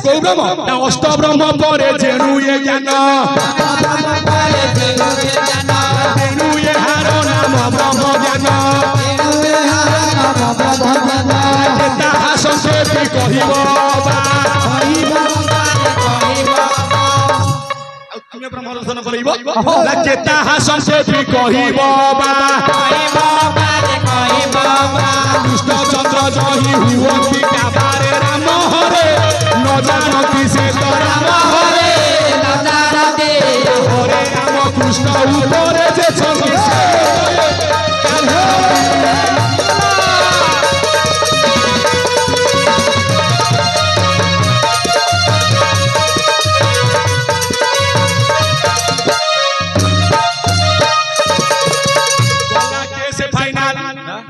को ब्रह्म ना अष्ट ब्रह्म परे जेणु ये ज्ञान जेणु ये हार नाम ब्रह्म ज्ञान ताहा संक्षेपी कहिब तुमे ब्रह्म दर्शन करइबो लागे ताहा संक्षेपी कहिब कृष्ण चंद्र जही हुअति काबारे राम हरे न जानती से तो राम हरे न जानते हरे राम कृष्ण ऊपरे जे छवि से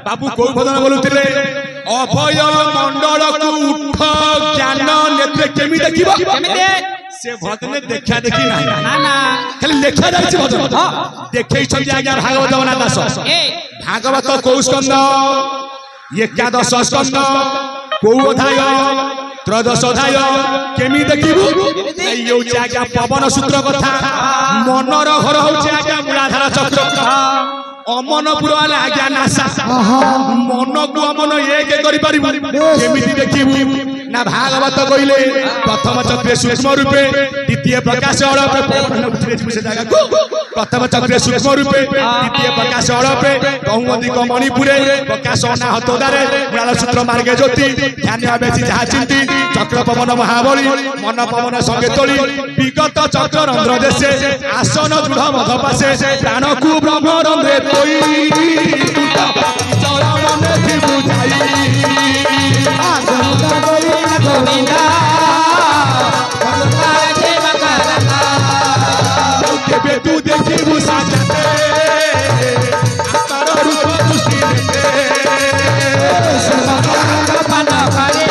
बाबू को भजन बोलुतिले अभय मंडल को उठ ज्ञान नेत्र केमी देखिबो केमिते से भजन देखा देखि ना ना खाली लेखा जाय छै भजन देखै छथि आज्ञा भागवत जगन्नाथ दास भागवत को स्कंद एकादश स्कंद को अध्याय त्रयोदश अध्याय केमी देखिबो यो आज्ञा पवन सूत्र कथा मनर घर होछि आज्ञा मूलाधार चक्र अमनपुर वाले आज्ञा नासा मन को अमन एक करि परिबु केमिति देखिबु ना भागवत कइले प्रथम चक्रे सूक्ष्म रूपे द्वितीय प्रकाश अळपे उठले से जागा को प्रथम चक्रे सूक्ष्म रूपे द्वितीय प्रकाश अळपे बहुमति को मणिपुरे प्रकाश ना हतोदारे मूल सूत्र मार्गे ज्योति ध्यान बेसी जहा चिंती चक्र पवन महाबली मन पवन संगे तोली विगत चक्र रंध्र देशे आसन दृढ़ मध पासे प्राण को ब्रह्म रंध्रे कोई चरा मने थी बुझाई आगंता कोई न गोविंदा भगता देव करना केबे तू देखी भूषा जाते आतर रूप दृष्टि देते सर्वकांड बन करे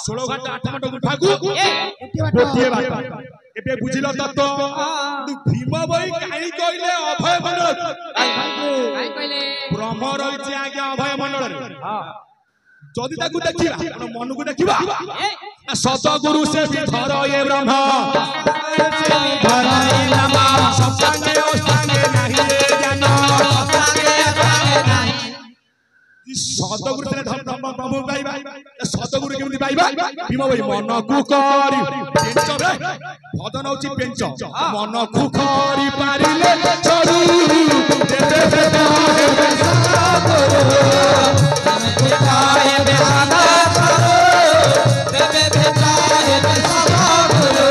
षोलो घंटा 8 घंटा उठागु गोटिए बात एबे बुझिलो तत्व भीम भाई काई कहले अभय मंडल काई कहले ब्रह्म रहिछि आज्ञा अभय मंडल हां जदि ताकू देखिबा मन को देखिबा सतगुरु से धर ये ब्रह्म से धर ये नाम सत्संगे अष्टांगे नाही ज्ञान सत्संगे नाही सतगुरु से धर ब्रह्म पाइबा सतगुरु केमि पाइबा भीम भाई मन को करी पेंच रे भजन होची पेंच मन को करी पारिले चरू देते देता हे सतगुरु पिताए बेहाना करो देवे पिताए सतगुरु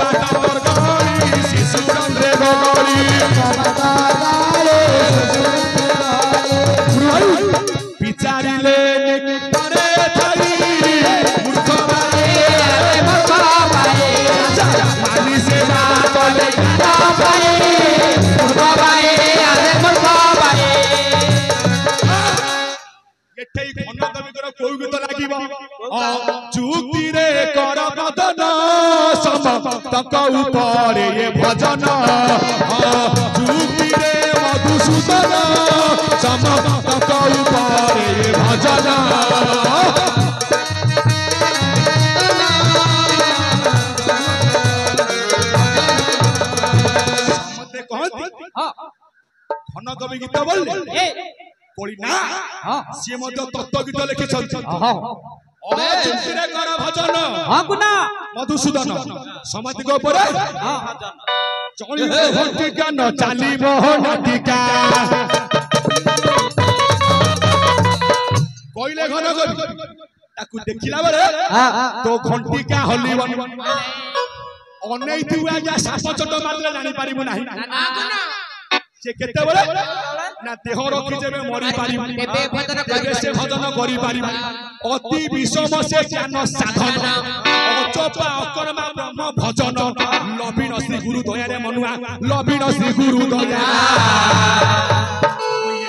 बाटा पर गरी शिशु चंद्रे गरी बाटा गाले विचारिले करे थाई मूर्ख भाई अरे मूर्ख भाई मानी से बात ले का भाई मूर्ख भाई अरे मूर्ख भाई एठै घन कवि कर कोई गीत लागिबो जुक्ति रे कर बदन समतक ऊपर ये भजन जुक्ति रे मधुसूदन समतक ऊपर ये भजन समते कहती घन कवि गीत बोलले कोई ना सी मध्य तत्व गीत लिखि छथि जुक्ति रे कर भजन हां गुना मधुसूदन समति को ऊपर हां भजन चली भक्तिका न चाली मोहनटिका कोइले घन ताकू देखिला बेले तो घंटिका हलिबन अनैथिबु आज्ञा साप चोट मारले जानि पारिबु नाही से केते बळे ना देह रखी जेबे मरि पारिबु तेबे से भजन करि पारिबु अति विषम से ज्ञान साधन अचपा अकर्मा ब्रह्म भजन लभिन श्री गुरु दया रे मनुआ लभिन श्री गुरु दया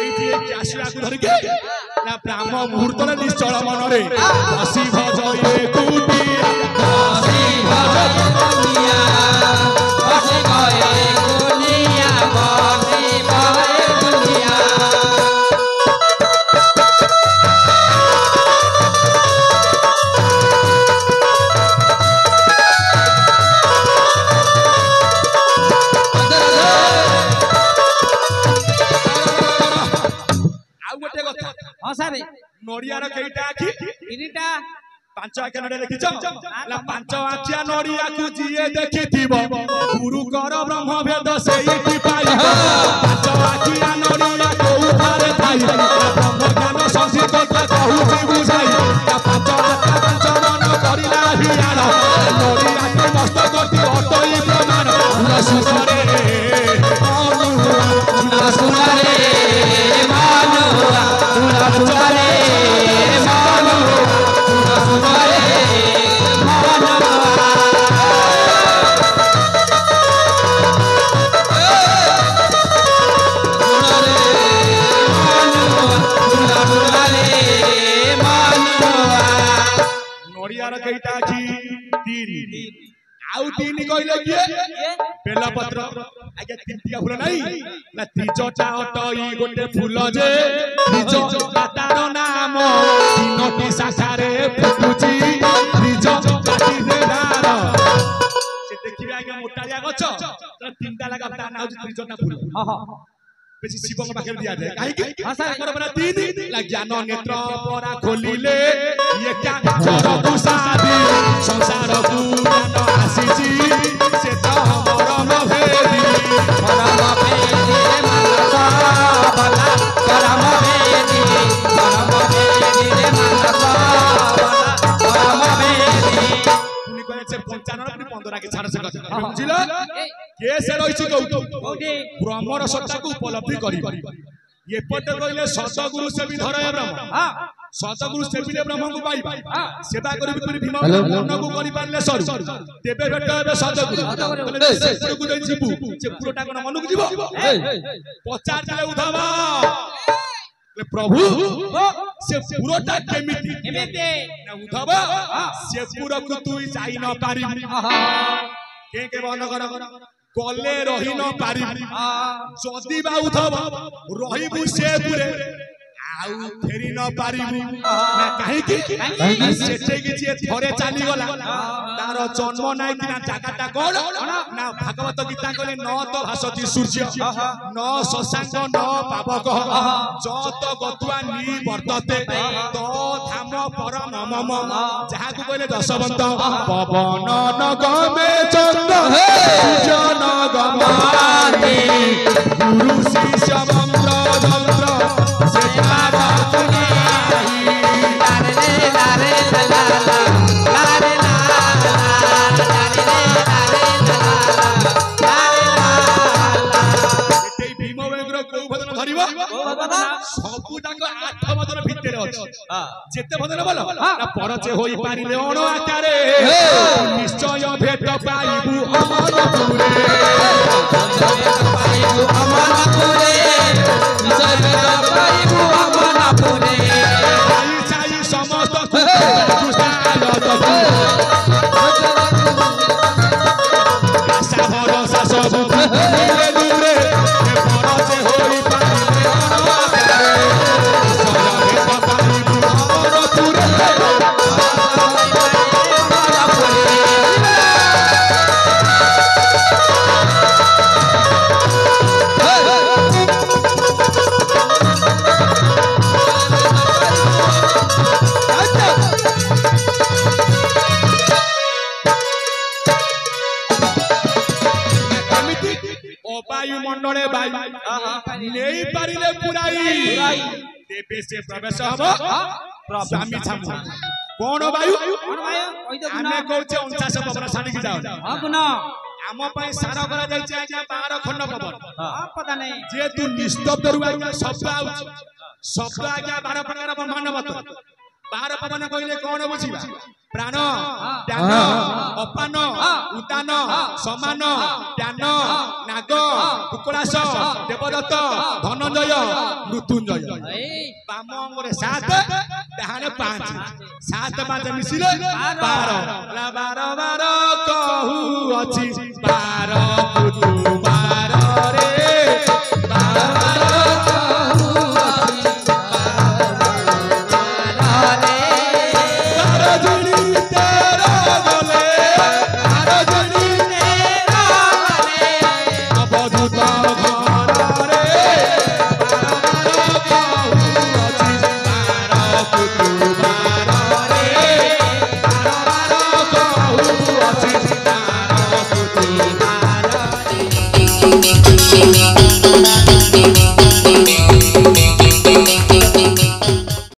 एइठी आशिया को धरि के ना ब्राह्म मुहूर्त रे निश्चल मन रे हसी भजये कुटिया हसी भजये कुटिया हसी गए कुटिया हसी भजये कुटिया नड़िया केटा आखि तीनटा पांच आखिया नड़िया देखिछ ना पांच आखिया नड़िया को जिए देखिथिबो गुरु कर ब्रह्म भेद सेइति पाइबो पांच आखिया नड़िया को उठारे थाई ब्रह्म ज्ञान संसित कहूछि बुझाई पांच आखिया पांच मन करिला हियार नड़िया के मस्तक करती अटई प्रमाण सुनरे सुनरे मानुआ सुनरे तीन कहले किए बेलपत्र आगे तीनटिया फूल नहीं ना त्रिजटा अटई गोटे फूल जे त्रिज तार नाम तीनटी शाखारे फुटुची त्रिज काटी दे दार से देखिबे आगे मोटालिया गछ त तीनटा लगा ता ना होची त्रिजटा फूल बेसी शिव के पाखे दिया जाए काहे कि सागर बना तीन ला ज्ञान नेत्र परा खोलिले ये क्या चर कुसादी संसार को ज्ञान आसीची से तो परम भेदी परम भेदी मानसा बला परम भेदी रे मानसा बला परम भेदी पुनी करे से 95 पुनी 15 के छाड़ से कथ बुझिला के से रहिछि कोठी ब्रह्मर सत्ता को उपलब्धि करी ये पट कहले सतगुरु से भी धरय ब्रह्म सतगुरु से भी ब्रह्म को पाई सेवा करी पूरी भीम मन को करी पारले सर तेबे भेट हेबे सतगुरु कहले से को दे जीबू से पुरोटा कोन मन को जीवो पचार चले उठावा प्रभु से पुरोटा केमिति ना उठावा से पुरो को तू जाई न पारी के बन कर कले रही न पारी जदि बा उठब रहिबु से पुरे आउ फेरी न पारिबु ना काहे कि सेटे कि जे थरे चाली गला तार जन्म नाइ कि ना जागाटा कोन ना भागवत गीता कहले न तो भासति सूर्य न शशांक न पावक जत गतुआ नि वर्तते तो धाम परम मम जहा को कहले दशवंत पवन न गमे चंद्र सूर्य न गमानी गुरु शिष्य मंत्र मंत्र से जेते भजन बोल परचे होई पारिले अण आकारे निश्चय भेट पाइबु अमरपुरे निश्चय भेट पाइबु अमरपुरे साई समस्त आशा भरोसा सब दूरे दूरे परचे होई पारिले अण आकारे वायुमंडले वायु नहीं पारिले पुराई देवे से प्रवेश हबो स्वामी छामु कौन वायु कौन भाई कहि दो आमे कहूचे 49 पवन साडी की जाओ हां गुण आम पई सारा करा जाय छै आज्ञा 12 खंड पवन हां पता नहीं जे तू निस्तब्ध रु आज्ञा शब्द आज्ञा 12 प्रकार ब्रह्मांड मत 12 पवन कहले कौन बुझिबा प्राण ध्यान अपान उदान समान ध्यान नाग कुकुड़ास देवदत्त धनंजय मृत्युंजय बाम अंगरे 7 डाहाने 5 7 5 मिसिले 12 12 12 कहू अछि 12 पुतु 12 रे 12 Thank you.